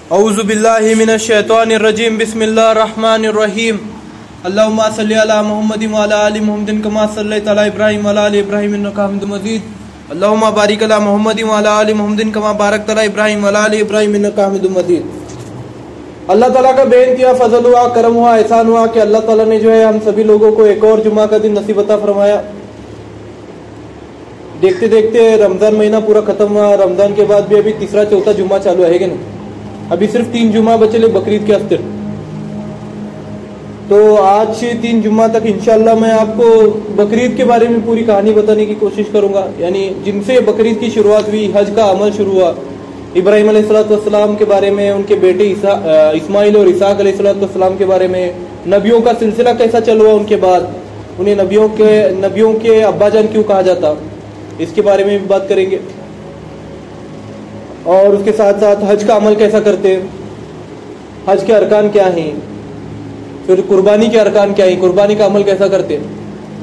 औज़ु बिल्लाहि मिनश शैतानिर रजीम बिस्मिल्लाहिर रहमानिर रहीम अल्लाहुम्मा सल्लि अला मुहम्मदिन व अला आलि मुहम्मदिन कमा सल्लैता अला इब्राहीम व अला आलि इब्राहीम इन्नका हमीदुम मजीद अल्लाहुम्मा बारिक अला मुहम्मदिन व अला आलि मुहम्मदिन कमा बारकता अला इब्राहीम व अला आलि इब्राहीम इन्नका हमीदुम मजीद। अल्लाह ताला का बेइंतहा फजल हुआ, करम हुआ, एहसान हुआ कि अल्लाह ताला ने जो है हम सभी लोगों को एक और जुमा का दिन नसीब अता फरमाया। देखते देखते रमजान महीना पूरा खत्म हुआ। रमजान के बाद भी अभी तीसरा चौथा जुमा चालू है कि नहीं, अभी सिर्फ 3 जुमा बचे बकरीद के हफ्ते। तो आज से 3 जुमा तक इंशाल्लाह मैं आपको बकरीद के बारे में पूरी कहानी बताने की कोशिश करूंगा। यानी जिनसे बकरीद की शुरुआत हुई, हज का अमल शुरू हुआ, इब्राहिम अलैहिस्सलाम के बारे में, उनके बेटे इस्माइल और इसहाक अलैहिस्सलाम के बारे में, नबियों का सिलसिला कैसा चल हुआ उनके बाद, उन्हें नबियों के अब्बाजान क्यों कहा जाता, इसके बारे में भी बात करेंगे। और उसके साथ साथ हज का अमल कैसा करते हैं, हज के अरकान क्या हैं, फिर कुर्बानी के अरकान क्या हैं, कुर्बानी का अमल कैसा करते हैं,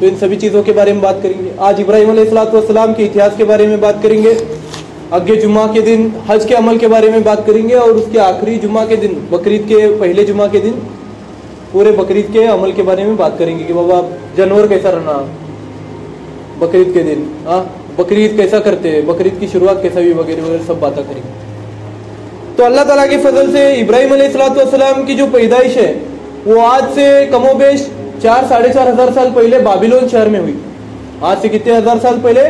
तो इन सभी चीज़ों के बारे में बात करेंगे। आज इब्राहिम अलैहिस्सलाम के इतिहास के बारे में बात करेंगे, अगले जुमा के दिन हज के अमल के बारे में बात करेंगे, और उसके आखिरी जुमा के दिन, बकरीद के पहले जुमा के दिन, पूरे बकरीद के अमल के बारे में बात करेंगे कि बाबा जानवर कैसा रहना बकरीद के दिन, बकरीद कैसा करते हैं, बकरीद की शुरुआत कैसा हुई, वगैरह वगैरह सब बातें करेंगे। तो अल्लाह ताला के फजल से इब्राहिम अलैहिस्सलाम की जो पैदाइश है वो आज से कमोबेश 4-4.5 हजार साल पहले बाबिलोन शहर में हुई। आज से कितने हजार साल पहले,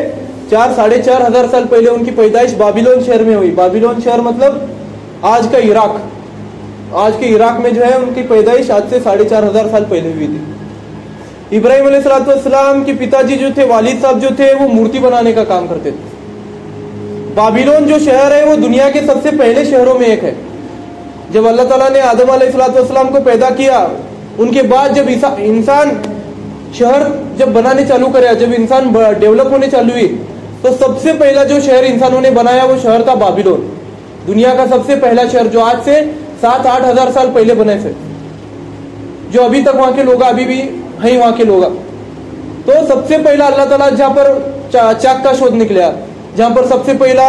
4-4.5 हजार साल पहले उनकी पैदाइश बाबिलोन शहर में हुई। बाबिलोन शहर मतलब आज का इराक, आज के इराक में जो है उनकी पैदाइश आज से 4.5 हजार साल पहले हुई थी। इब्राहिम अलैहिस्सलाम के पिताजी जो थे, वालिद साहब जो थे, वो मूर्ति बनाने का काम करते थे। बाबिलोन जो शहर है वो दुनिया के सबसे पहले शहरों में एक है। जब अल्लाह ताला ने आदम अलैहिस्सलाम को पैदा किया, उनके बाद जब इंसान शहर जब बनाने चालू करे, जब इंसान डेवलप होने चालू हुई, तो सबसे पहला जो शहर इंसानों ने बनाया वो शहर था बाबिलोन। दुनिया का सबसे पहला शहर जो आज से 7-8 हजार साल पहले बने थे, जो अभी तक वहां के लोग अभी भी हैं वहां के लोग। तो सबसे पहला अल्लाह ताला जहाँ पर चाक का शोध निकला, जहाँ पर सबसे पहला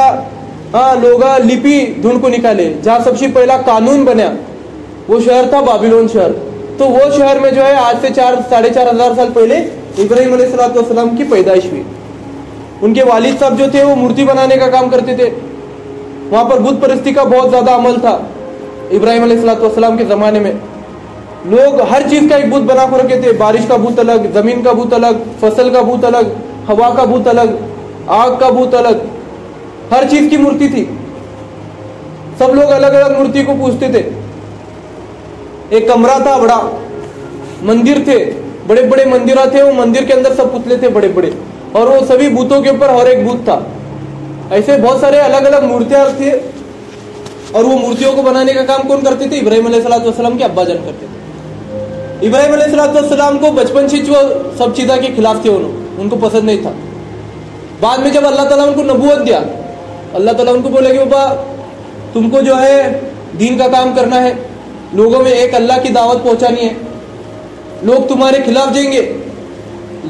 लोग लिपि ढूंढ को निकाले, जहाँ सबसे पहला कानून बना, वो शहर था बाबिलोन शहर। तो वो शहर में जो है आज से 4-4.5 हजार साल पहले इब्राहिम अलैहिस्सलाम की पैदाइश हुई। उनके वालिद साहब जो थे वो मूर्ति बनाने का काम करते थे। वहां पर बुत परस्ती का बहुत ज्यादा अमल था। इब्राहिम अलैहिस्सलाम के जमाने में लोग हर चीज का एक बुत बना कर रखे थे। बारिश का बुत अलग, जमीन का बुत अलग, फसल का बुत अलग, हवा का बुत अलग, आग का बुत अलग, हर चीज की मूर्ति थी। सब लोग अलग अलग मूर्ति को पूजते थे। एक कमरा था, बड़ा मंदिर थे, बड़े बड़े मंदिर थे, वो मंदिर के अंदर सब पुतले थे बड़े बड़े, और वो सभी बूतों के ऊपर और एक बूत था। ऐसे बहुत सारे अलग अलग मूर्तियां थे, और वो मूर्तियों को बनाने का काम कौन करते थे? इब्राहिम अलैहिस्सलाम के अब्बा जान करते थे। इब्राहिम अलैहिस्सलाम को बचपन से जो सब चीज़ों के खिलाफ थे, उनको पसंद नहीं था। बाद में जब अल्लाह ताला उनको नबूवत दिया, अल्लाह ताला उनको बोले कि बाबा तुमको जो है दीन का काम करना है, लोगों में एक अल्लाह की दावत पहुंचानी है। लोग तुम्हारे खिलाफ जाएंगे,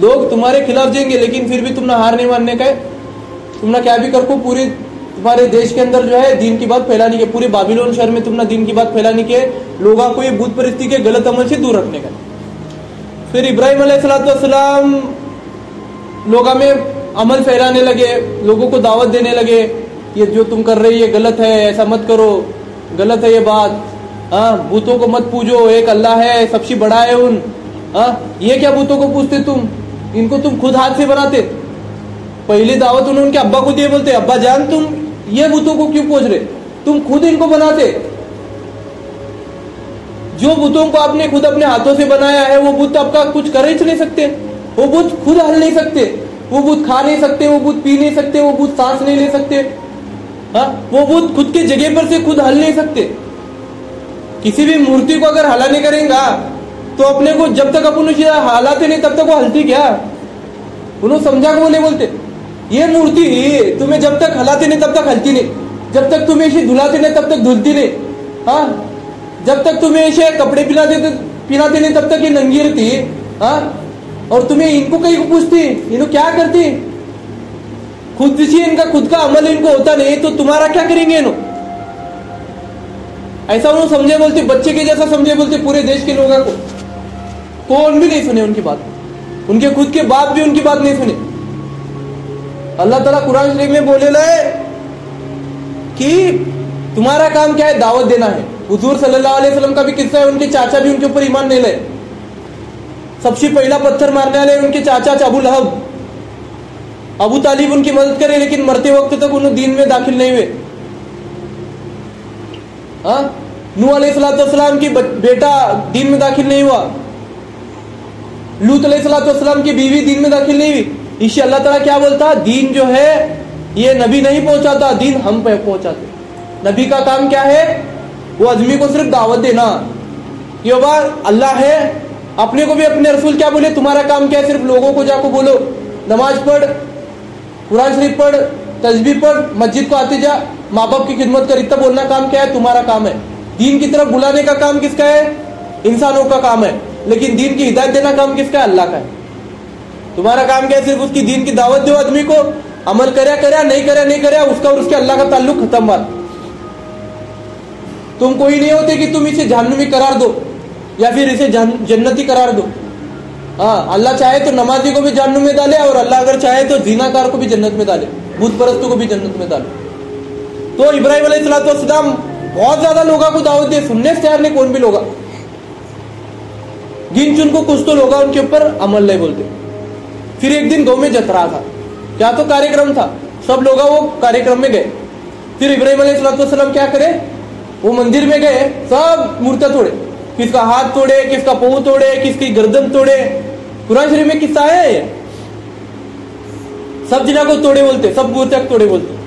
लोग तुम्हारे खिलाफ जाएंगे, लेकिन फिर भी तुमने हार नहीं मानने का है। तुमने क्या भी कर को पूरी तुम्हारे देश के अंदर जो है दीन की बात फैलानी के, पूरे बाबिलोन शहर में तुमने दीन की बात फैलानी के, लोगों को ये बुत परिस्थिति के गलत अमल से दूर रखने का। फिर इब्राहिम अलैहिस्सलाम लोगों में अमल फैलाने लगे, लोगों को दावत देने लगे, ये जो तुम कर रहे ये गलत है, ऐसा मत करो, गलत है ये बात, बूतों को मत पूजो, एक अल्लाह है, सबसे बड़ा है उन, ये क्या बूतों को पूछते तुम, इनको तुम खुद हाथ से बनाते। पहली दावत उन्होंने उनके अब्बा को दिए, बोलते अब्बा जान तुम ये बूतों को क्यों पूज रहे, तुम खुद इनको बनाते। जो बूतों को आपने खुद अपने हाथों से बनाया है, वो बुत आपका कुछ कर ही नहीं सकते, वो बुत खुद हल नहीं सकते, वो बुत खा नहीं सकते, वो बुत पी नहीं सकते, वो बुत सांस नहीं ले सकते, वो बुत खुद के जगह पर से खुद हल नहीं सकते। किसी भी मूर्ति को अगर हला नहीं करेगा तो अपने को जब तक अपन उसे हलाते नहीं तब तक वो हलती क्या? उन्होंने समझा को नहीं बोलते, ये मूर्ति तुम्हें जब तक हलाते नहीं तब तक हलती नहीं, जब तक तुम्हें इसे धुलाते नहीं तब तक धुलती नहीं, जब तक तुम्हें इसे कपड़े पिलाते नहीं तब तक ये नंगी रहती, और तुम्हें इनको कहीं को पूछती, इनको क्या करती? खुद से इनका खुद का अमल इनको होता नहीं तो तुम्हारा क्या करेंगे इन्हों? ऐसा उन्होंने समझे बोलते, बच्चे के जैसा समझे बोलते पूरे देश के लोगों को। कौन भी नहीं सुने उनकी बात, उनके खुद के बाप भी उनकी बात नहीं सुने। अल्लाह ताला कुरान शरीफ में बोलेला है कि तुम्हारा काम क्या है, दावत देना है। हुजूर सल्लल्लाहु अलैहि वसल्लम का भी किस्सा है, उनके चाचा भी उनके ऊपर ईमान नहीं लाए। सबसे पहला पत्थर मारने वाले उनके चाचा अबू लहब। अबू तालिब उनकी मदद करे, लेकिन मरते वक्त तक उन्होंने दीन में दाखिल नहीं हुए। नूह अलैहिस्सलाम की बेटा दीन में दाखिल नहीं हुआ। लूत अलैहिस्सलाम की बीवी दीन में दाखिल नहीं हुई। इससे अल्लाह ताला क्या बोलता, दीन जो है ये नबी नहीं पहुंचाता, दीन हम पे पहुंचाते। नबी का काम क्या है, वो आदमी को सिर्फ दावत देना। ये बात अल्लाह है, अपने को भी अपने रसूल क्या बोले, तुम्हारा काम क्या है, सिर्फ लोगों को जाको बोलो, नमाज पढ़, कुरान शरीफ पढ़, तस्बीह पढ़, मस्जिद को आते जा, माँ बाप की खिदमत कर, इतना बोलना काम क्या है, तुम्हारा काम है। दीन की तरफ बुलाने का काम किसका है, इंसानों का काम है। लेकिन दीन की हिदायत देना काम किसका है, अल्लाह का है। तुम्हारा काम क्या है, सिर्फ उसकी दीन की दावत दो, आदमी को अमल करया करया, नहीं करया नहीं करया, उसका और उसके अल्लाह का ताल्लुक खत्म बात। तुम कोई नहीं होते कि तुम इसे जहन्नमी करार दो या फिर इसे जन्नती करार दो। हाँ, अल्लाह चाहे तो नमाजी को भी जहन्नुम में डाले, और अल्लाह अगर चाहे तो जीनाकार को भी जन्नत में डाले, बुत परस्तों को भी जन्नत में डाले। तो इब्राहिम अलैहिस्सलाम बहुत ज्यादा लोगों को दावत दे, सुनने से तैयार नहीं कौन भी लोग, गिन चुन को कुछ तो लोग उनके ऊपर अमल नहीं बोलते। फिर एक दिन गांव में जतरा था, क्या तो कार्यक्रम था, सब लोग वो कार्यक्रम में गए। फिर इब्राहिम अलैहिस्सलाम क्या करे, वो मंदिर में गए, सब मूर्तियां तोड़े, किसका हाथ तोड़े, किसका पांव तोड़े, किसकी गर्दन तोड़े। कुरान शरीफ में किस्सा है ये, सब जिला को तोड़े बोलते, सब मूर्तियां तोड़े बोलते।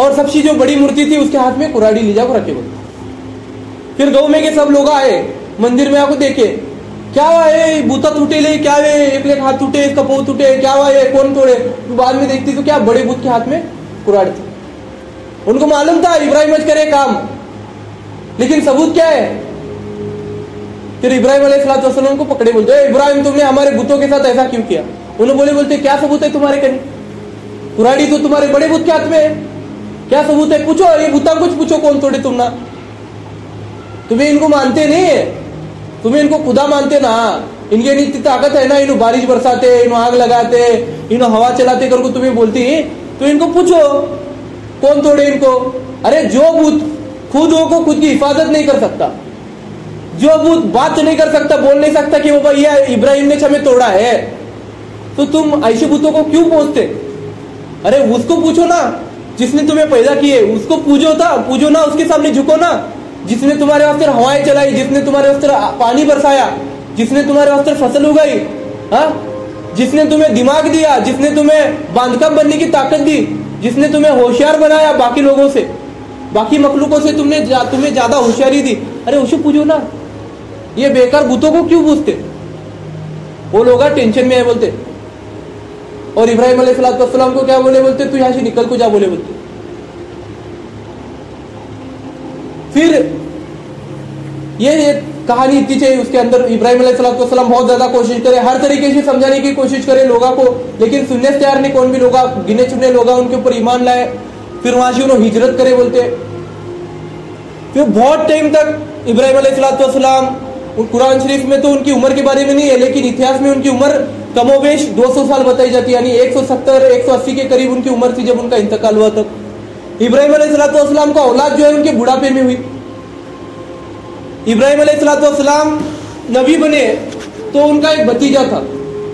और सबसे जो बड़ी मूर्ति थी उसके हाथ में कुराड़ी ले जाकर रखे बोलते। फिर गांव में के सब लोग आए, मंदिर में आको देखे, क्या हुआ है, बूता टूटे ले, क्या है, एक लेख हाथ टूटे, इसका पांव टूटे, क्या हुआ है, कौन तोड़े। तो बाद में देखती तो क्या बड़े बूत के हाथ में कुराड़ थी। उनको मालूम था इब्राहिम करे काम, लेकिन सबूत क्या है। फिर इब्राहिम अलैहिस्सलाम को पकड़े, बोलते इब्राहिम तुमने हमारे बुतों के साथ ऐसा क्यों किया। उन्होंने बोलते क्या सबूत है तुम्हारे कहीं, कुराड़ी तो तुम्हारे बड़े बुत के हाथ में है, क्या सबूत है, पूछो ये बुता कुछ पूछो, कौन तोड़े तुम ना। तुम्हें इनको मानते नहीं है, तुम्हें इनको खुदा मानते ना, इनकी इतनी ताकत है ना, इन्हों बारिश बरसाते, इन्हों आग लगाते, इन्हों हवा चलाते करके तुम्हें बोलती, तो इनको पूछो कौन तोड़े इनको। अरे जो भूत खुद को खुद की हिफाजत नहीं कर सकता, जो भूत बात नहीं कर सकता, बोल नहीं सकता कि वो भाई इब्राहिम ने हमें तोड़ा है, तो तुम ऐसे भूतों को क्यों पूछते। अरे उसको पूछो ना जिसने तुम्हें पैदा किए, उसको पूजो ना, उसके सामने झुको ना, जिसने तुम्हारे वास्ते हवाएं चलाई, जिसने तुम्हारे वास्ते पानी बरसाया, जिसने तुम्हारे वास्ते फसल उगाई, जिसने तुम्हें दिमाग दिया, जिसने तुम्हें बांधकम बनने की ताकत दी, जिसने तुम्हें होशियार बनाया बाकी लोगों से, बाकी मखलूकों से तुम्हें ज्यादा होशियारी दी। अरे उसे पूछो ना, ये बेकार भूतों को क्यों पूछते। वो लोग टेंशन में है बोलते, और इब्राहिम अलैहिस्सलाम को क्या बोलते, तू यहां से निकल को जा बोले बोलते। फिर ये कहानी इतनी चाहिए, उसके अंदर इब्राहिम अलैहिस्सलाम बहुत ज्यादा कोशिश करे, हर तरीके से समझाने की कोशिश करे लोगों को, लेकिन सुनने से तैयार नहीं कौन भी लोग, गिने चुने लोग उनके ऊपर ईमान लाए। फिर वहां से उन्होंने हिजरत करे बोलते। फिर बहुत टाइम तक इब्राहिम अलैहिस्सलाम, कुरान शरीफ में तो उनकी उम्र के बारे में नहीं है, लेकिन इतिहास में उनकी उम्र कमोबेश 200 साल बताई जाती है, यानी 170-180 के करीब उनकी उम्र थी जब उनका इंतकाल हुआ। तक इब्राहिम अलैहिस्सलाम का औलाद जो है उनके बुढ़ापे में हुई। इब्राहिम अलैहिस्सलाम नबी बने तो उनका एक भतीजा था,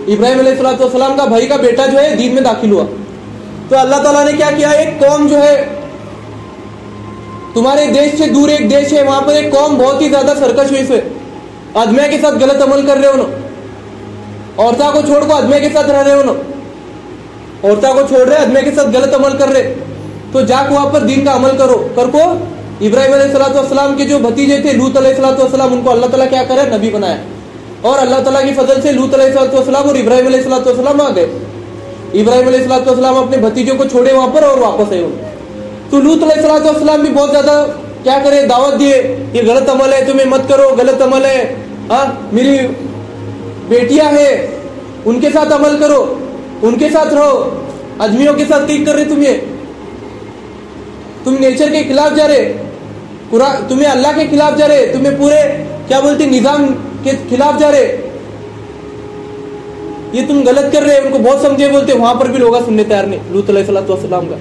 इब्राहिम अलैहिस्सलाम का भाई का बेटा जो है दीन में दाखिल हुआ। तो अल्लाह ताला ने क्या किया, एक कौम जो है तुम्हारे देश से दूर एक देश है, वहां पर एक कौम बहुत ही ज्यादा सरकश हुई है, आदमिया के साथ गलत अमल कर रहे हो, औरता को छोड़ को आदमिया के साथ रह रहे हो, औरता को छोड़ रहे आदमिया के साथ गलत अमल कर रहे, तो जाकर वहां पर दीन का अमल करो। करको इब्राहिम अलैहिस्सलाम के जो भतीजे थे लूत अलैहिस्सलाम, उनको अल्लाह ताला क्या करे, नबी बनाया। और अल्लाह ताला की फजल से लूत अलैहिस्सलाम और इब्राहिम अलैहिस्सलाम आ गए। इब्राहिम अलैहिस्सलाम अपने भतीजों को छोड़े वहां पर और वापस आए। तो लूत अलैहिस्सलाम भी बहुत ज्यादा क्या करे, दावत दिए, ये गलत अमल है, तुम्हें मत करो, गलत अमल है, मेरी बेटियां है उनके साथ अमल करो, उनके साथ रहो, आदमियों के साथ ठीक कर रहे, तुम नेचर के खिलाफ जा रहे। तुम्हें अल्लाह के खिलाफ जा रहे, तुम्हें पूरे क्या बोलते निजाम के खिलाफ जा रहे, ये तुम गलत कर रहे हैं। उनको बहुत समझे बोलते, वहां पर भी लोग सुनने तैयार नहीं लूत अलैहिस्सलाम का।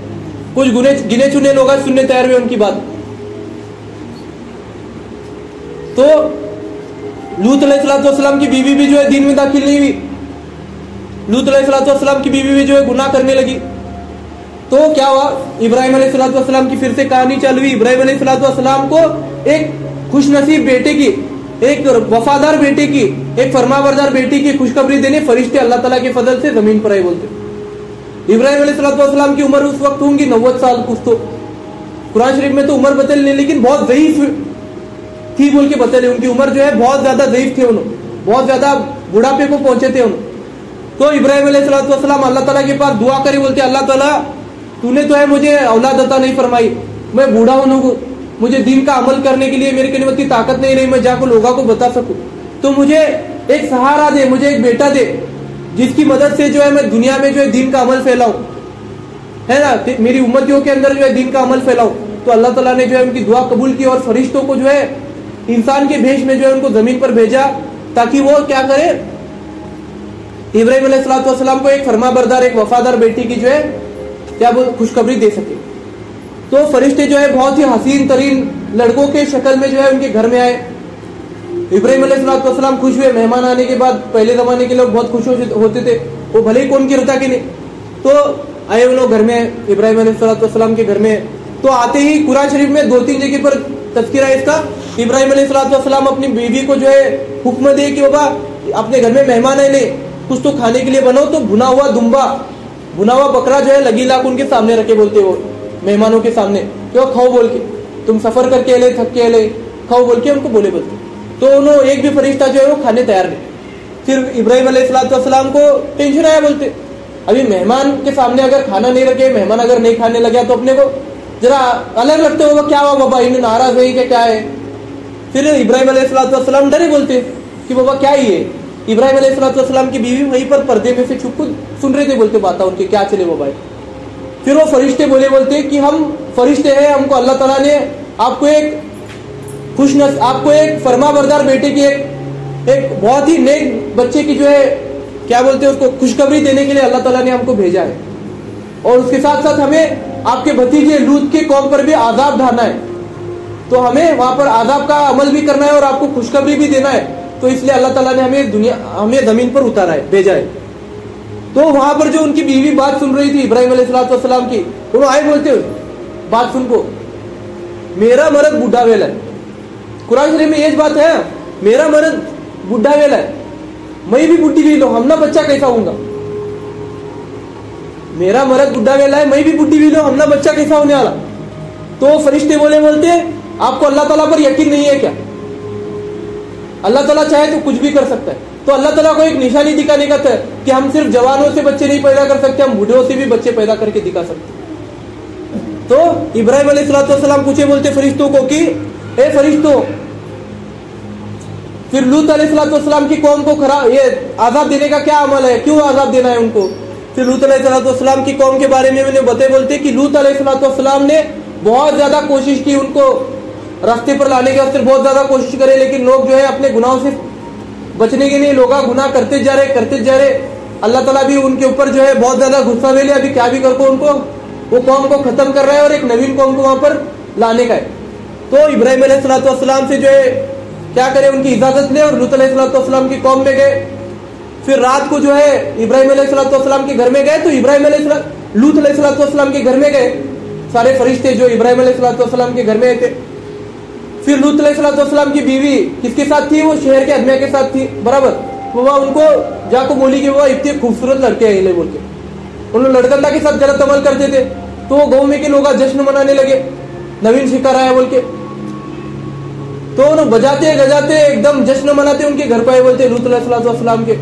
कुछ गिने चुने लोग सुनने तैयार हुए उनकी बात। तो लूत अलैहिस्सलाम की बीवी भी जो है दीन में दाखिल नहीं हुई। लूत अलैहिस्सलाम की बीवी भी जो है गुनाह करने लगी। तो क्या हुआ, इब्राहिम अलैहिस्सलाम की फिर से कहानी चालू हुई। इब्राहिम अलैहिस्सलाम को एक खुशनसीब बेटे की, एक वफादार बेटे की, एक फरमाबरदार बेटी की खुशखबरी देने फरिश्ते अल्लाह ताला के फजल से जमीन पर आए बोलते। इब्राहिम अलैहिस्सलाम की उम्र उस वक्त होंगी 90 साल कुछ। तो कुरान शरीफ में तो उम्र बतल नहीं, लेकिन बहुत ज़ईफ थी बोल के बतले। उनकी उम्र जो है बहुत ज्यादा ज़ईफ थे, उन्होंने बहुत ज्यादा बुढ़ापे को पहुंचे थे उन्होंने। तो इब्राहिम अलैहिस्सलाम अल्लाह ताला के पास दुआ करे, बोलते अल्लाह ताला तूने तो है मुझे औलाद अता नहीं फरमाई, मैं बूढ़ा हूं, मुझे दीन का अमल करने के लिए मेरे के लिए ताकत नहीं रही, मैं जाकर लोगों को बता सकूं, तो मुझे एक सहारा दे, मुझे एक बेटा दे जिसकी मदद से जो है मैं दुनिया में जो है दीन का अमल फैलाऊं, है ना, मेरी उम्मतियों के अंदर जो है दीन का अमल फैलाऊं। तो अल्लाह ताला ने जो है उनकी दुआ कबूल की और फरिश्तों को जो है इंसान के भेष में जो है उनको जमीन पर भेजा ताकि वो क्या करे, इब्राहिम अलैहिस्सलाम को एक फरमाबरदार, एक वफादार बेटी की जो है क्या वो खुशखबरी दे सके। तो फरिश्ते जो है बहुत ही हसीन तरीन लड़कों के शक्ल में जो है उनके घर में आए। इब्राहिम अलैहिस्सलाम खुश हुए। मेहमान आने के बाद पहले जमाने के लोग बहुत खुश होते थे, वो भले ही कौन की रता के नहीं। तो आए वो लोग घर में, इब्राहिम अलैहिस्सलाम के घर में। तो आते ही कुरान शरीफ में 2-3 जगह पर तज़किरा है इसका। इब्राहिम अलैहिस्सलाम अपनी बीवी को जो है हुक्म दे कि बाबा अपने घर में मेहमान आए, कुछ तो खाने के लिए बनाओ। तो भुना हुआ दुम्बा, भुना हुआ बकरा जो है लगी लाख उनके सामने रखे, बोलते वो मेहमानों के सामने क्यों खाओ बोल के, तुम सफर करके ले, थक के ले, खाओ बोल के उनको बोले बोलते। तो उन्होंने एक भी फरिश्ता जो है वो खाने तैयार नहीं। फिर इब्राहिम अलैहिस्सलाम को टेंशन आया, बोलते अभी मेहमान के सामने अगर खाना नहीं रखे, मेहमान अगर नहीं खाने लगे तो अपने को जरा अलग लगते होगा, क्या हुआ बाबा, इन्हें नाराज है क्या है। फिर इब्राहिम अलैहिस्सलाम डरे, बोलते कि बाबा क्या ही है। इब्राहिम अलैहिस्सलाम की बीवी वहीं पर पर्दे में से छुप सुन रहे थे, बोलते बात उनके क्या चले वो भाई। फिर वो फरिश्ते बोले, बोलते कि हम फरिश्ते हैं, हमको अल्लाह ताला ने आपको एक फरमाबरदार बेटे की, एक बहुत ही नेक बच्चे की जो है क्या बोलते हैं उसको खुशखबरी देने के लिए अल्लाह ताला ने हमको भेजा है। और उसके साथ साथ हमें आपके भतीजे लूत के कौम पर भी आजाब ढाना है, तो हमें वहां पर आजाब का अमल भी करना है और आपको खुशखबरी भी देना है। तो इसलिए अल्लाह ताला ने हमें जमीन पर उतारा है, भेजा है। तो वहां पर जो उनकी बीवी बात सुन रही थी इब्राहिम अलैहिस्सलाम की, वो आए बोलते बात सुन को, मेरा मर्द बुढ़ा वेला है। कुरान शरीफ में ये बात है, मेरा मर्द बुढ़ा वेला है, मैं भी बुढ़ी हुई लो, हम ना बच्चा कैसा होगा। मेरा मर्द बुढ़ा वेला है, मैं भी बुढ़ी हुई लो, हम ना बच्चा कैसा होने वाला। तो फरिश्ते बोलते आपको अल्लाह ताला पर यकीन नहीं है क्या? अल्लाह ताला चाहे तो कुछ भी कर सकता है। तो अल्लाह ताला को एक निशानी दिखाने का था कि हम सिर्फ जवानों से बच्चे नहीं पैदा कर सकते, हम बूढ़ों से भी बच्चे पैदा करके दिखा सकते। तो इब्राहिम अलैहिस्सलाम पूछे बोलते फरिश्तों को कि ए फरिश्तों, फिर लूत अलैहिस्सलाम की कौम को ये आजाब देने का क्या अमल है, क्यों आजाब देना है उनको। फिर लूत अलैहिस्सलाम की कौम के बारे में मैंने बोलते कि लूत अलैहिस्सलाम ने बहुत ज्यादा कोशिश की उनको रास्ते पर लाने के वास्ते, बहुत ज्यादा कोशिश करे, लेकिन लोग जो है अपने गुनाहों से बचने के लिए लोग गुनाह करते जा रहे। अल्लाह ताला भी उनके ऊपर जो है बहुत ज्यादा गुस्सा ले, अभी क्या भी करके उनको वो कौम को खत्म कर रहा है और एक नवीन कौम को वहां पर लाने का है। तो इब्राहिम अलैहिस्सलाम से जो है क्या करे, उनकी इजाजत ले और लूत अलैहिस्सलाम की कौम में गए। फिर रात को जो है इब्राहिम अलैहिस्सलाम के घर में गए। तो लूत अलैहिस्सलाम के घर में गए सारे फरिश्ते जो इब्राहिम अलैहिस्सलाम के घर में थे। फिर लूत अलैहिस्सलाम की बीवी किसके साथ थी, वो शहर के आदमी के साथ थी बराबर। वो उनको जाको बोली कि वो इतने खूबसूरत लड़के हैं बोल के, उन लड़कंदा के साथ गलत अमल करते थे। तो वो गाँव में के लोग जश्न मनाने लगे, नवीन शिकार आया बोल के। तो उन्हें बजाते गजाते एकदम जश्न मनाते उनके घर पर आए बोलते लूत अलैहिस्सलाम के।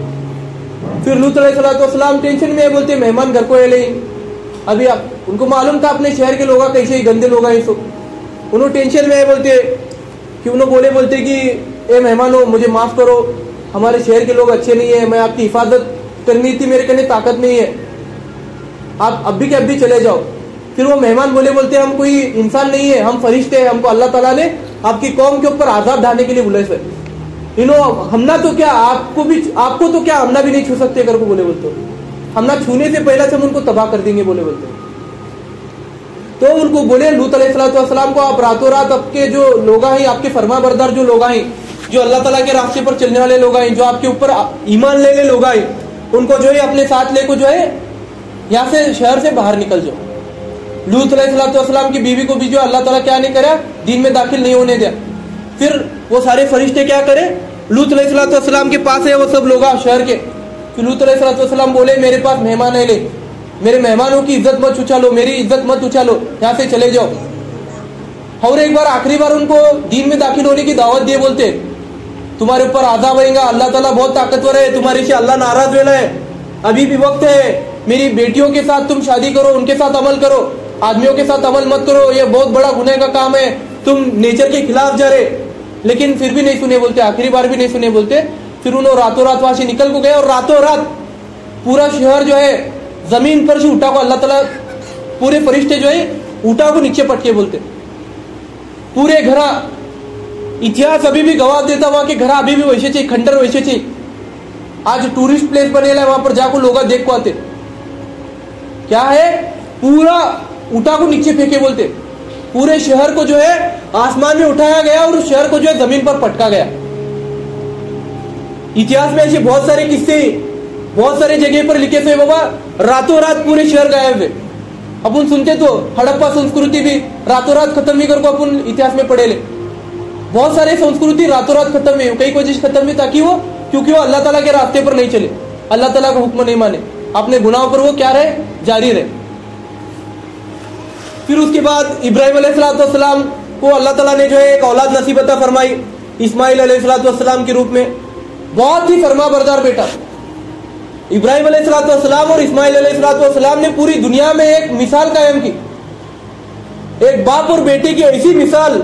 फिर लूत अलैहिस्सलाम टेंशन में बोलते मेहमान घर को ले। अभी आप उनको मालूम था अपने शहर के लोग कैसे ही गंदे लोग हैं, उन्होंने टेंशन में बोलते कि उन्होंने बोलते कि ए मेहमानों मुझे माफ करो, हमारे शहर के लोग अच्छे नहीं है, मैं आपकी हिफाजत करनी थी, मेरे कहने ताकत नहीं है, आप अब भी के अब भी चले जाओ। फिर वो मेहमान बोलते हम कोई इंसान नहीं है, हम फरिश्ते हैं, हमको अल्लाह ताला ने आपकी कौम के ऊपर आजाद डालने के लिए बुलाए सर। हमना तो क्या आपको तो क्या हमना भी नहीं छू सकते करके बोलते, हमना छूने से पहले से हम उनको तबाह कर देंगे बोलते। तो उनको बोले लूत अलैहिस्सलाम को, आप रातों रात आपके जो लोग हैं, आपके फरमा बरदार जो लोग हैं, जो अल्लाह ताला के रास्ते पर चलने वाले लोग हैं, जो आपके ऊपर ईमान लेने लोग हैं, उनको जो है अपने साथ लेको जो है यहाँ से शहर से बाहर निकल जाओ। लूत अलैहिस्सलाम की बीवी को भी जो अल्लाह ताला क्या नहीं करा, दीन में दाखिल नहीं होने दिया। फिर वो सारे फरिश्ते क्या करे, लूत अलैहिस्सलाम के पास है वो सब लोग शहर के। फिर लूत अलैहिस्सलाम बोले मेरे पास मेहमान है, ले मेरे मेहमानों की इज्जत मत उछालो, मेरी इज्जत मत उछालो, यहाँ से चले जाओ। और एक बार आखिरी बार उनको दीन में दाखिल होने की दावत दिए, बोलते तुम्हारे ऊपर आज़ाब आएगा, अल्लाह ताला बहुत ताकतवर है, तुम्हारे से अल्लाह नाराज वेला है, अभी भी वक्त है, मेरी बेटियों के साथ तुम शादी करो, उनके साथ अमल करो, आदमियों के साथ अमल मत करो, ये बहुत बड़ा गुनाह का काम है, तुम नेचर के खिलाफ जा रहे। लेकिन फिर भी नहीं सुने बोलते, आखिरी बार भी नहीं सुने बोलते। फिर उन्होंने रातों रात वहां से निकल को गए और रातों रात पूरा शहर जो है जमीन पर से उठा को अल्लाह ताला पूरे फरिश्ते जो है उठा को नीचे पटके बोलते, पूरे घरा इतिहास अभी भी गवाह देता, वहां के घर अभी भी वैसे चाहिए, खंडर वैसे चाहिए। आज टूरिस्ट प्लेस बनेला है, वहां पर जाकर लोग देख को आते, क्या है पूरा उठा को नीचे फेंके बोलते, पूरे शहर को जो है आसमान में उठाया गया और उस शहर को जो है जमीन पर पटका गया। इतिहास में ऐसे बहुत सारे किस्से बहुत सारे जगह पर लिखे थे बाबा, रातों रात पूरे शहर गायब है। अपन सुनते तो हड़प्पा संस्कृति भी रातों रात खत्म नहीं कर को अपन इतिहास में पढ़े ले, बहुत सारे संस्कृति रातों रात खत्म हुई, कई वजह से खत्म हुई ताकि वो क्योंकि वो अल्लाह ताला के रास्ते पर नहीं चले, अल्लाह ताला का हुक्म नहीं माने, अपने गुनाहों पर वो क्या रहे, जारी रहे। फिर उसके बाद इब्राहिम अलैहिस्सलाम को अल्लाह ताला ने जो है एक औलाद नसीब अता फरमाई, इस्माइल अलैहिस्सलाम के रूप में। बहुत ही फरमा बरदार बेटा इब्राहिम अलैहिस्सलाम और इस्माइल अलैहिस्सलाम ने पूरी दुनिया में एक मिसाल कायम की, एक बाप और बेटे की ऐसी मिसाल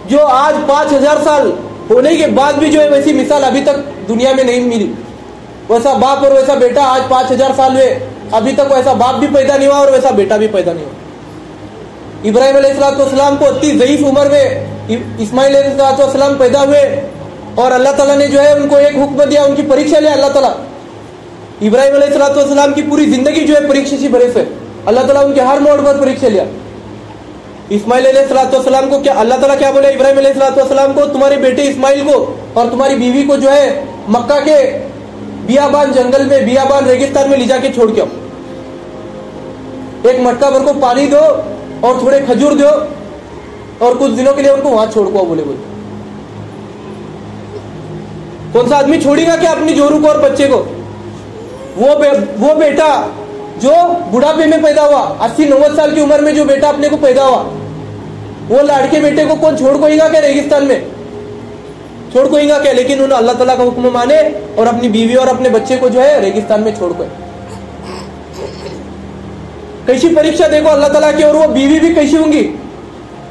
जो आज 5000 साल होने के बाद भी जो है वैसी मिसाल अभी तक दुनिया में नहीं मिली। वैसा बाप और वैसा बेटा आज 5000 साल हुए, अभी तक वैसा बाप भी पैदा नहीं हुआ और वैसा बेटा भी पैदा नहीं हुआ। इब्राहिम अलैहिस्सलाम को अति ज़ईफ उम्र में इस्माइल अलैहिस्सलाम पैदा हुए और अल्लाह ताला ने जो है उनको एक हुक्म दिया, उनकी परीक्षा लिया अल्लाह ताला। इब्राहिम अलैहिस्सलाम की पूरी जिंदगी जो है परीक्षा से भरे से, अल्लाह ताला उनके हर मोड़ पर परीक्षा लिया। इस्माइल अलैहिस्सलाम को क्या अल्लाह ताला क्या बोले इब्राहिम अलैहिस्सलाम को, तुम्हारे बेटे इस्माइल को और तुम्हारी बीवी को जो है मक्का के बियाबान जंगल में, बियाबान रेगिस्तान में ले जाके छोड़ के आओ, एक मटका भर को पानी दो और थोड़े खजूर दो और कुछ दिनों के लिए उनको वहां छोड़ को आओ। बोले कौन सा आदमी छोड़ेगा क्या अपनी जोरू को और बच्चे को? वो बेटा जो बुढ़ापे में पैदा हुआ, 80-90 साल की उम्र में जो बेटा अपने को पैदा हुआ, वो लाड़के बेटे को कौन छोड़ कोईगा क्या रेगिस्तान में? छोड़ कोईगा क्या? लेकिन उन्होंने अल्लाह ताला का हुक्म माने और अपनी बीवी और अपने बच्चे को जो है रेगिस्तान में छोड़ गए। कैसी परीक्षा देखो अल्लाह ताला की, और वो बीवी भी कैसी होंगी,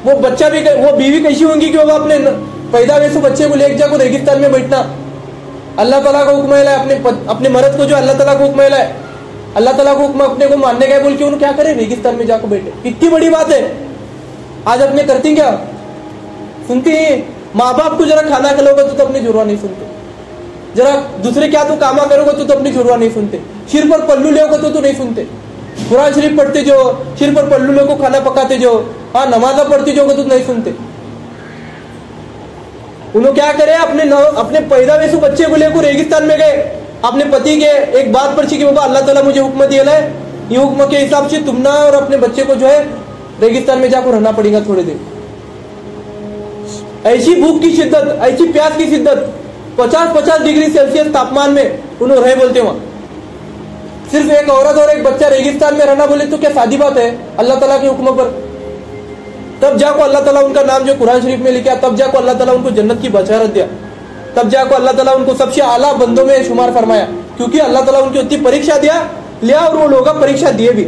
वो बच्चा भी, वो बीवी कैसी होंगी कि वो अपने पैदा वैसे बच्चे को लेकर जाकर रेगिस्तान में बैठना। अल्लाह ताला का हुक्म है, अपने मर्द को जो अल्लाह ताला का हुक्म है, अल्लाह ताला को हुक्म अपने को मानने गए बोल के उन्होंने क्या करे, रेगिस्तान में जाकर बैठे। कितनी बड़ी बात है। आज अपने करती क्या, सुनती है माँ बाप को जरा खाना खिलाओगे तो अपनी जुर्वा नहीं सुनते, जरा दूसरे क्या तो कामा करोगे तो अपनी जुर्वा नहीं सुनते, सिर पर पल्लू लेोगे तो नहीं सुनते, कुरान शरीफ पढ़ते जो सिर पर पल्लू लेको खाना पकाते जो, हाँ नमाजा पढ़ते जो तो नहीं सुनते। उन्होंने क्या करे, अपने पैदा वैसे बच्चे को लेकर रेगिस्तान में गए, अपने पति के एक बात पर कि बाबा अल्लाह ताला मुझे हुक्म दिया है, ये हुक्म के हिसाब से तुम ना और अपने बच्चे को जो है रेगिस्तान में जाकर रहना पड़ेगा थोड़े दिन। ऐसी भूख की शिद्दत, ऐसी प्यास की शिद्दत, 50-50 डिग्री सेल्सियस तापमान में उन्होंने रहे बोलते वहां। सिर्फ एक औरत और एक बच्चा रेगिस्तान में रहना बोले तो क्या सादी बात है अल्लाह ताला के हुक्म पर? तब जाको अल्लाह ताला उनका नाम जो कुरान शरीफ में लिखा, तब जाको अल्लाह ताला उनको जन्नत की बशारत दिया, तब जाको अल्लाह ताला उनको सबसे आला बंदों में शुमार फरमाया, क्योंकि अल्लाह ताला उनकी उतनी परीक्षा लिया और वो लोग परीक्षा दिए भी।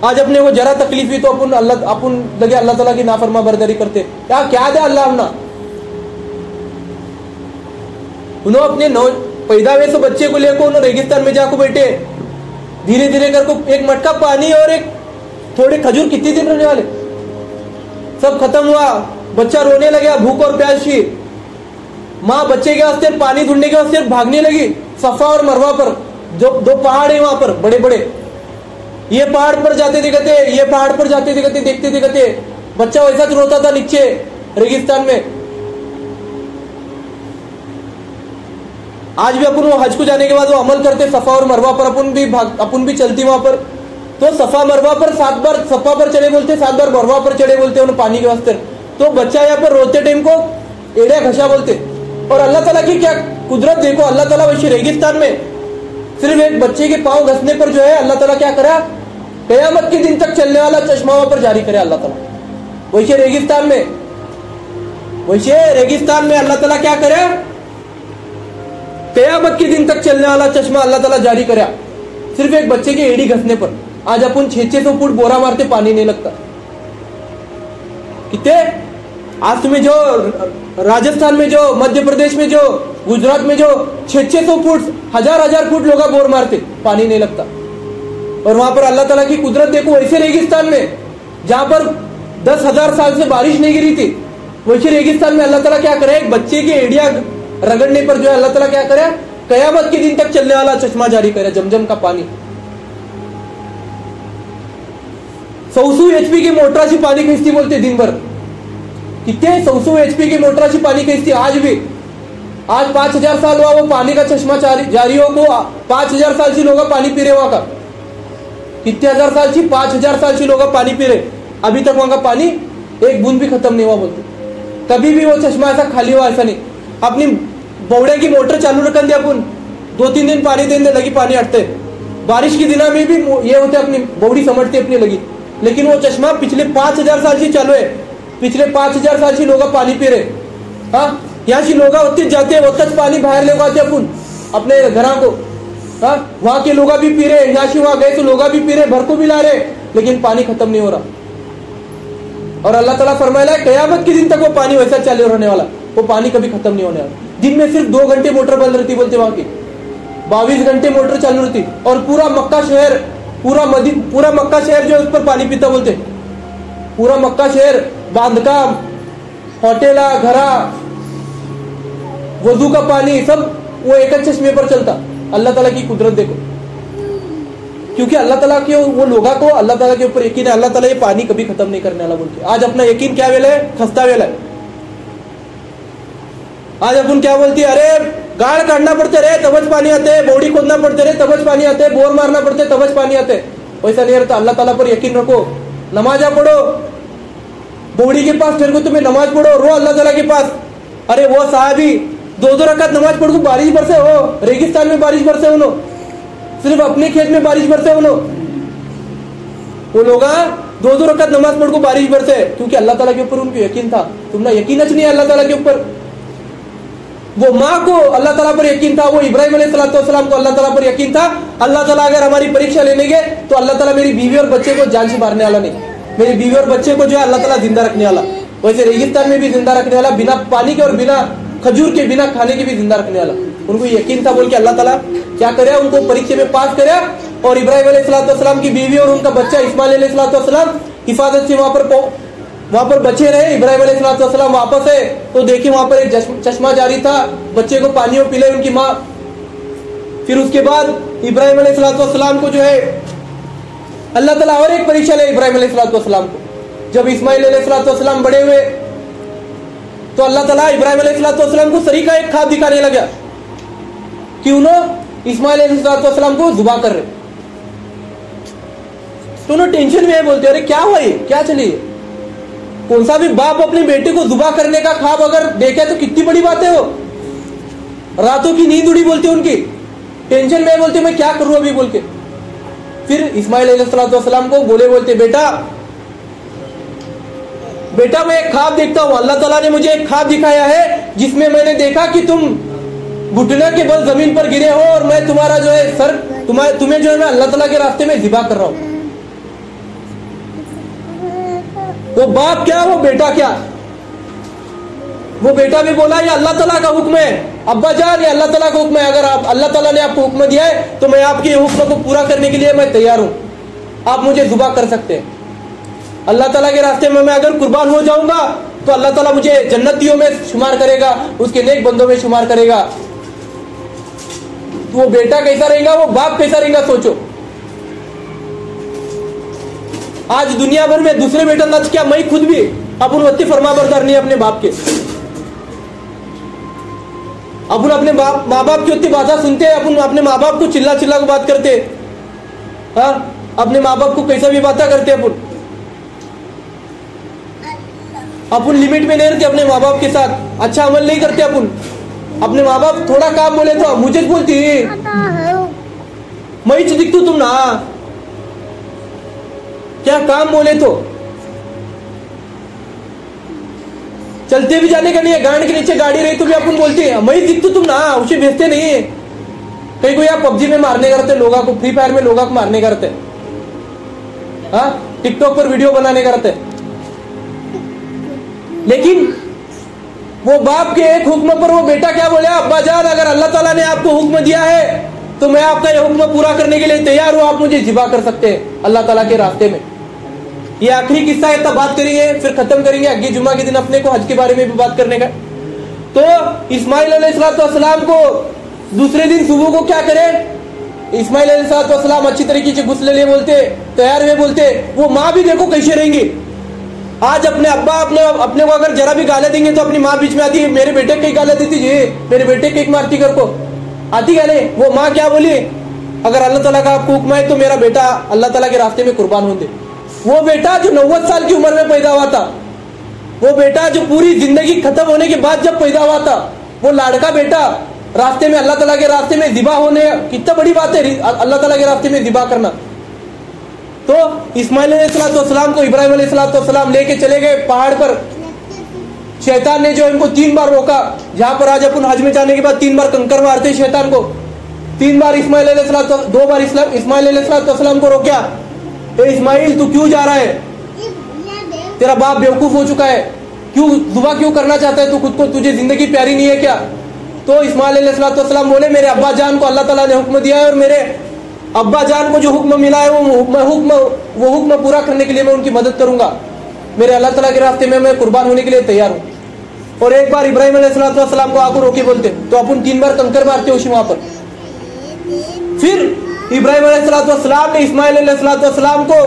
आज अपने को जरा तकलीफ हुई तो अपन लगे अल्लाह ताला की नाफरमा बरदारी करते, क्या दे अल्लाह हमना। उन्होंने अपने पैदा वैसे बच्चे को लेकर उन्होंने रेगिस्तान में जाकर बैठे धीरे धीरे करके एक मटका पानी और एक थोड़े खजूर कितने दिन रहने वाले, सब खत्म हुआ। बच्चा रोने लगा भूख और प्यास की। माँ बच्चे के वास्ते पानी ढूंढने के वास्ते भागने लगी सफा और मरवा पर, जो दो पहाड़ है वहां पर बड़े बड़े। ये पहाड़ पर जाते दिखते, ये पहाड़ पर जाते दिखते, देखते दिखते बच्चा वैसा रोता था नीचे रेगिस्तान में। आज भी अपन वो हज को जाने के बाद वो अमल करते सफा और मरवा पर, अपन भी चलती वहां पर। तो सफा मरवा पर 7 बार सफा पर चढ़े बोलते, 7 बार मरवा पर चढ़े बोलते उन्हें पानी के वास्ते। तो बच्चा यहाँ पर रोते टाइम को एड़िया घसा बोलते। और अल्लाह ताला की क्या कुदरत देखो, अल्लाह ताला वैसे रेगिस्तान में सिर्फ एक बच्चे के पांव घसने पर जो है अल्लाह ताला क्या करा, कयामत के दिन तक चलने वाला चश्मा वहां पर जारी करे अल्लाह ताला। वैसे रेगिस्तान में अल्लाह ताला क्या करे, कयामत के दिन तक चलने वाला चश्मा अल्लाह ताला जारी करा सिर्फ एक बच्चे के एड़ी घसने पर। आज अपन 600 फुट बोरा मारते पानी नहीं लगता। कितने आज तुम्हें जो राजस्थान में, जो मध्य प्रदेश में, जो गुजरात में जो 600 फुट 1000 फुट लोग बोर मारते पानी नहीं लगता। और वहां पर अल्लाह ताला की कुदरत देखो, ऐसे रेगिस्तान में जहां पर 10,000 साल से बारिश नहीं गिरी थी, वैसे रेगिस्तान में अल्लाह ताला क्या करे, एक बच्चे के एड़िया रगड़ने पर जो है अल्लाह ताला क्या करे, कयामत के दिन तक चलने वाला चश्मा जारी करे, जमजम का पानी। 100 HP की मोटराची पानी खींचती बोलते दिन भर। कितने 100 HP की मोटराची पानी खींचती आज भी। आज 5000 साल हुआ वो पानी का चश्मा जारी हो को, 5000 साल से लोग पानी पी रहे वहां का। कितने हजार साल से, 5000 साल से लोग पानी पी रहे, अभी तक वहां का पानी एक बूंद भी खत्म नहीं हुआ बोलते। कभी भी वो चश्मा ऐसा खाली हुआ ऐसा नहीं। अपनी बौड़े की मोटर चालू रखन दे अपन, 2-3 दिन पानी देने लगी पानी हटते। बारिश की दिना में भी ये होते अपनी बौड़ी समझते अपनी लगी, लेकिन वो चश्मा पिछले 5000 साल से चालू है। पिछले 5000 साल से लोग पानी पी रहे। हाँ, यहाँ से लोग होते जाते होते पानी बाहर ले आते अपन अपने घरों को। हाँ, वहां के लोग भी पी रहे, यहाँ से वहां गए तो लोग भी पी रहे, भर को भी ला रहे, लेकिन पानी खत्म नहीं हो रहा। और अल्लाह ताला फरमाया कयामत के दिन तक वो पानी वैसा चालू रहने वाला, वो पानी कभी खत्म नहीं होने वाला। दिन में सिर्फ 2 घंटे मोटर बंद रहती बोलते वहां की, 22 घंटे मोटर चालू रहती। और पूरा मक्का शहर, पूरा मक्का शहर जो है उस पर पानी पीता बोलते। पूरा मक्का शहर, बांधकाम, होटेला, घरा, वजू का पानी सब वो एक चश्मे पर चलता। अल्लाह ताला की कुदरत देखो, क्योंकि अल्लाह ताला के वो लोगों को अल्लाह ताला के ऊपर यकीन है। अल्लाह ताला ये पानी कभी खत्म नहीं करने वाला बोलते। आज अपना यकीन क्या वेला है, खस्ता वेला है। आज अपन क्या बोलती है, अरे गाड़ काटना पड़ते रहे तबज पानी आते, बॉडी खोदना पड़ते रहे तबज पानी आते, बोर मारना पड़ते तबज पानी आते। वैसा नहीं रहता। अल्लाह ताला पर यकीन रखो, नमाजा पढ़ो, बॉडी के पास ठहर को तुम्हें नमाज पढ़ो, रो अल्लाह ताला के पास। अरे वो साहबी 2-2 रकात नमाज पढ़ को बारिश बरसे हो, रेगिस्तान में बारिश बरसे उनो, सिर्फ अपने खेत में बारिश बरसे उनो। वो लोग 2-2 रकात नमाज पढ़ को बारिश बरसे, क्योंकि अल्लाह ताला के ऊपर उनको यकीन था। तुमने यकीन नहीं है अल्लाह ताला के ऊपर। वो माँ को अल्लाह ताला पर यकीन था, वो इब्राहिम अलैहिस्सलाम को अल्लाह ताला पर यकीन था। अल्लाह ताला अगर हमारी परीक्षा लेने गए तो अल्लाह ताला मेरी बीवी और बच्चे को जान से मारने वाला नहीं, मेरी बीवी और बच्चे को जो है अल्लाह ताला जिंदा रखने वाला। वैसे रेगिस्तान में भी जिंदा रखने वाला, बिना पानी के और बिना खजूर के, बिना खाने के भी जिंदा रखने वाला। उनको यकीन था बोल के अल्लाह ताला क्या करे, उनको परीक्षा में पास करे। और इब्राहिम अलैहिस्सलाम की बीवी और उनका बच्चा इस्माइल अलैहिस्सलाम हिफाजत से वहां पर बचे रहे। इब्राहिम अलैहिस्सलाम वापस है तो देखिए वहां पर एक चश्मा जारी था, बच्चे को पानी और पिलाई उनकी माँ। फिर उसके बाद इब्राहिम अलैहिस्सलाम को जो है अल्लाह ताला और एक परीक्षा ले इब्राहिम अलैहिस्सलाम को। जब इस्माइल अलैहिस्सलाम बड़े हुए तो अल्लाह ताला इब्राहिम अलैहिस्सलाम को सरी का एक ख्वाब दिखाने लगा कि उन्होंने इस्माइल अलैहिस्सलाम को जुबा कर रहे। तो उन्होंने टेंशन में है, बोलते अरे क्या हुआ, क्या चलिए। कौन सा भी बाप अपने बेटे को जुबा करने का ख्वाब अगर देखे तो कितनी बड़ी बात है। वो रातों की नींद उड़ी बोलते उनकी, टेंशन में बोलते मैं क्या करूं अभी बोल के। फिर इस्माइल अलैहिस्सलाम को बोलते बेटा मैं एक ख्वाब देखता हूं, अल्लाह ताला ने मुझे एक ख्वाब दिखाया है जिसमें मैंने देखा कि तुम घुटने के बल जमीन पर गिरे हो और मैं तुम्हारा जो है सर तुम्हें जो है मैं अल्लाह ताला के रास्ते में ज़िबा कर रहा हूं। वो बाप क्या, वो बेटा क्या। वो बेटा भी बोला ये अल्लाह ताला का हुक्म है, अब्बा जान ये अल्लाह ताला का हुक्म है, अगर आप अल्लाह ताला ने आपको हुक्म दिया है तो मैं आपके हुक्म को पूरा करने के लिए मैं तैयार हूं, आप मुझे जुबा कर सकते हैं। अल्लाह ताला के रास्ते में मैं अगर कुर्बान हो जाऊंगा तो अल्लाह ताला मुझे जन्नतियों में शुमार करेगा, उसके नेक बंदों में शुमार करेगा। तो वो बेटा कैसा रहेगा, वो बाप कैसा रहेगा, सोचो। आज दुनिया भर में दूसरे बेटा नच क्या, मैं खुद भी अपन वत्ती फरमाबरदार नहीं अपने बाप के। अपन अपने माँ बाप की उतनी बातें सुनते हैं, अपन अपने माँ बाप को चिल्ला चिल्ला को बात करते, हाँ अपने माँ बाप को कैसा भी बातें करते अपन लिमिट में नहीं रहते अपने माँ बाप के साथ, अच्छा अमल नहीं करते अपन। अपने माँ बाप थोड़ा काम बोले तो मुझे बोलती मैं ही दिखतू तुम ना, क्या काम बोले तो चलते भी जाने का नहीं है, गांड के नीचे गाड़ी रही तो भी अपन बोलते हैं मैं ही दिखतू तुम ना, उसे भेजते नहीं है। कहीं कोई आप पबजी में मारने करते लोगों को, फ्री फायर में लोगों को मारने करते, हाँ टिकटॉक पर वीडियो बनाने करते। लेकिन वो बाप के एक हुक्म पर वो बेटा क्या बोले, अब्बा जान अगर अल्लाह ताला ने आपको हुक्म दिया है तो मैं आपका ये हुक्म पूरा करने के लिए तैयार हूं, आप मुझे जिबा कर सकते हैं अल्लाह ताला के रास्ते में। ये आखिरी किस्सा है, तब बात करेंगे, फिर खत्म करेंगे अगले जुम्मा के दिन अपने को हज के बारे में भी बात करने का। तो इस्माइल अलैहिस्सलाम को दूसरे दिन सुबह को क्या करें, इस्माइल अलैहिस्सलाम अच्छी तरीके से गुस्ले ले बोलते, तैयार हुए बोलते, वो माँ भी देखो कैसे रहेंगी। आज अपने अब्बा अपने को अगर जरा भी गाले देंगे तो अपनी माँ बीच में आती है, मेरे बेटे कई गाले देती जी, मेरे बेटे कई मारती कर को आती गाले। वो माँ क्या बोली, अगर अल्लाह ताला का आपको हुक्म है तो मेरा बेटा अल्लाह ताला के रास्ते में कुर्बान हो दे। वो बेटा जो 90 साल की उम्र में पैदा हुआ था, वो बेटा जो पूरी जिंदगी खत्म होने के बाद जब पैदा हुआ था, वो लाड़का बेटा रास्ते में अल्लाह ताला के रास्ते में जिबा होने, कितना बड़ी बात है अल्लाह ताला के रास्ते में जिबा करना। तो इस्माइल अलैहिस्सलाम को इब्राहिम अलैहिस्सलाम लेके चले गए पहाड़ पर। शैतान ने जो इनको 3 बार रोका, जहां पर आज अपन हज में जाने के बाद 3 बार कंकर मारते शैतान को, 3 बार इस्माइल अलैहिस्सलाम, 2 बार इस्माइल अलैहिस्सलाम को रोका, ए इस्माइल तू क्यों जा रहा है, तेरा बाप बेवकूफ हो चुका है, क्यों जुबा क्यों करना चाहता है तू खुद को, तुझे जिंदगी प्यारी नहीं है क्या। तो इस्माइल अलैहिस्सलाम बोले मेरे अब्बा जान को अल्लाह ताला ने हुक्म दिया है और मेरे अब्बा जान को जो हुक्म मिला है वो हुक्म पूरा करने के लिए मैं उनकी मदद करूंगा, मेरे अल्लाह ताला के रास्ते में मैं कुर्बान होने के लिए तैयार हूं। और एक बार इब्राहिम अलैहिस्सलाम को आकर रोके बोलते तो अपन 3 बार कंकर मारते उसी वहां पर। फिर इब्राहिम अलैहिस्सलाम ने इस्माइल अलैहिस्सलाम को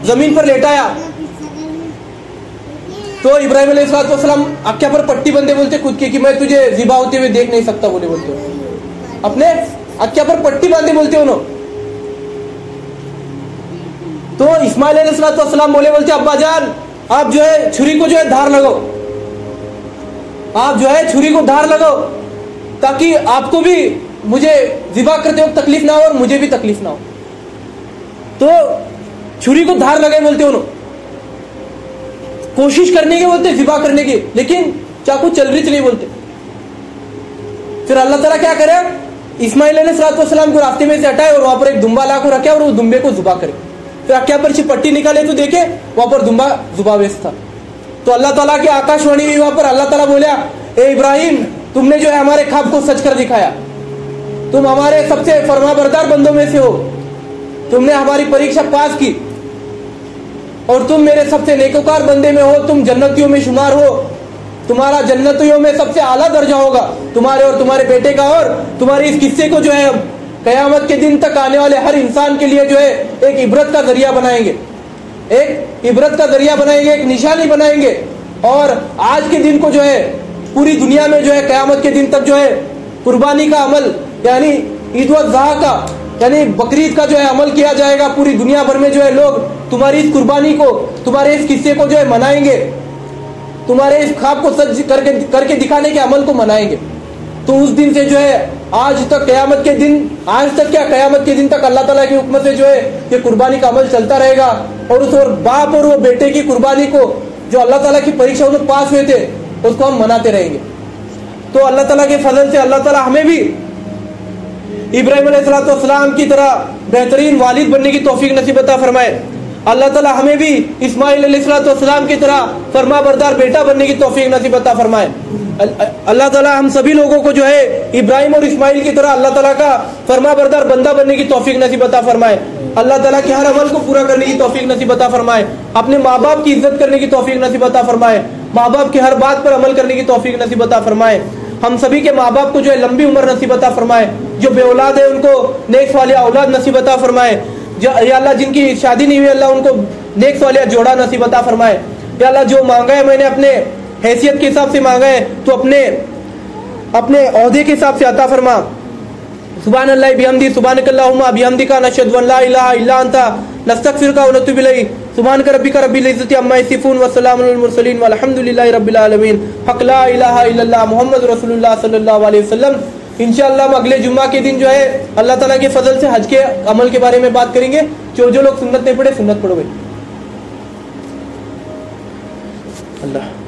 जमीन पर लेटाया, तो इब्राहिम अलैहिस्सलाम आख्या पर पट्टी बंदे बोलते खुद के कि मैं तुझे जिबा होते हुए देख नहीं सकता बोलते, अपने आख्या पर पट्टी बांधे बोलते उन्होंने। तो इस्माइल अलैहिस्सलाम बोलते अब्बा जान आप जो है छुरी को जो है धार लगाओ, आप जो है छुरी को धार लगाओ ताकि आपको भी मुझे जिबा करते वक्त तकलीफ ना हो और मुझे भी तकलीफ ना हो। तो छुरी को धार लगाए बोलते उन्होंने, कोशिश करने के बोलते जिबा करने की, लेकिन चाकू चल रही चली बोलते। फिर अल्लाह ताला क्या करे, इस्माइल अलैहिस्सलाम को रास्ते में से हटाए और वहां पर एक दुम्बा ला को रखे और वो दुम्बे को जुबा करे। फिर क्या पर पट्टी निकाले तो देखे वहां पर दुम्बा जुबावेश था। तो अल्लाह ताला की आकाशवाणी हुई वहां पर, अल्लाह ताला बोला ए इब्राहिम तुमने जो है हमारे ख्वाब को सच कर दिखाया, तुम हमारे सबसे फरमाबरदार बंदों में से हो, तुमने हमारी परीक्षा पास की और तुम मेरे सबसे नेकोकार बंदे में हो, तुम जन्नतियों में शुमार हो, तुम्हारा जन्नतियों में सबसे आला दर्जा होगा तुम्हारे और तुम्हारे बेटे का। और तुम्हारे इस किस्से को जो है कयामत के दिन तक आने वाले हर इंसान के लिए जो है एक इबरत का जरिया बनाएंगे, एक इबरत का जरिया बनाएंगे, एक निशानी बनाएंगे। और आज के दिन को जो है पूरी दुनिया में जो है कयामत के दिन तक जो है कुर्बानी का अमल यानी ईद उल अज़हा का यानी बकरीद का जो है अमल किया जाएगा। पूरी दुनिया भर में जो है लोग तुम्हारी इस कुर्बानी को, तुम्हारे इस किस्से को जो है मनाएंगे, तुम्हारे इस ख्वाब को सच करके दिखाने के अमल को मनाएंगे। तो उस दिन से जो है आज तक कयामत के दिन, आज तक क्या कयामत के दिन तक अल्लाह ताला के हुक्म से जो है ये कुर्बानी का अमल चलता रहेगा। और उस और बाप और वो बेटे की कुर्बानी को जो अल्लाह ताला की परीक्षा में पास हुए थे उसको हम मनाते रहेंगे। तो अल्लाह ताला के फजल से अल्लाह ताला हमें भी इब्राहिम अलैहिस्सलाम की तरह बेहतरीन वालिद बनने की तौफीक नसीब अता फरमाए। अल्लाह ताला हमें भी इस्माइल अलैहिस्सलाम की तरह फरमाबरदार बेटा बनने की तौफीक नसीब अता फरमाए। अल्लाह ताला हम सभी लोगों को जो है इब्राहिम और इस्माइल की तरह अल्लाह ताला का फरमाबरदार बंदा बनने की तौफीक नसीब अता फरमाए। अल्लाह ताला के हर अमल को पूरा करने की तौफीक नसीब अता फरमाए। अपने माँ बाप की इज्जत करने की तौफीक नसीब अता फरमाए। माँ बाप की हर बात पर अमल करने की तौफीक नसीब अता फरमाए। हम सभी के माँ बाप को जो है लंबी उम्र नसीब अता फरमाए। जो बे औलाद है उनको नेक सालिया औलाद नसीब अता फरमाए। या अल्लाह जिनकी शादी नहीं हुई अल्लाह उनको नेक सालिया जोड़ा नसीब अता फरमाए। या अल्लाह जो मांगा है मैंने अपने हैसियत के हिसाब से मांगा है तो अपने ओहदे के हिसाब से अता फरमा। सुभान अल्लाह बिहम्दी सुभानकल्लाहुम्मा बिहम्दिका नशहदु अन ला इलाहा इल्ला अंता नस्तगफिरुका व नतूबु इलैक सुभान रब्बिका रब्बिल इज्जति अम्मा यसिफून व सलामुन अलल मुरसलीन वल्हम्दुलिल्लाहि रब्बिल आलमीन हक ला इलाहा इल्लल्लाह मुहम्मद रसूलुल्लाह सल्लल्लाहु अलैहि वसल्लम। इंशाअल्लाह हम अगले जुम्मा के दिन जो है अल्लाह ताला के फजल से हज के अमल के बारे में बात करेंगे। जो लोग सुन्नत नहीं पढ़े सुन्नत पढ़ो भाई। अल्लाह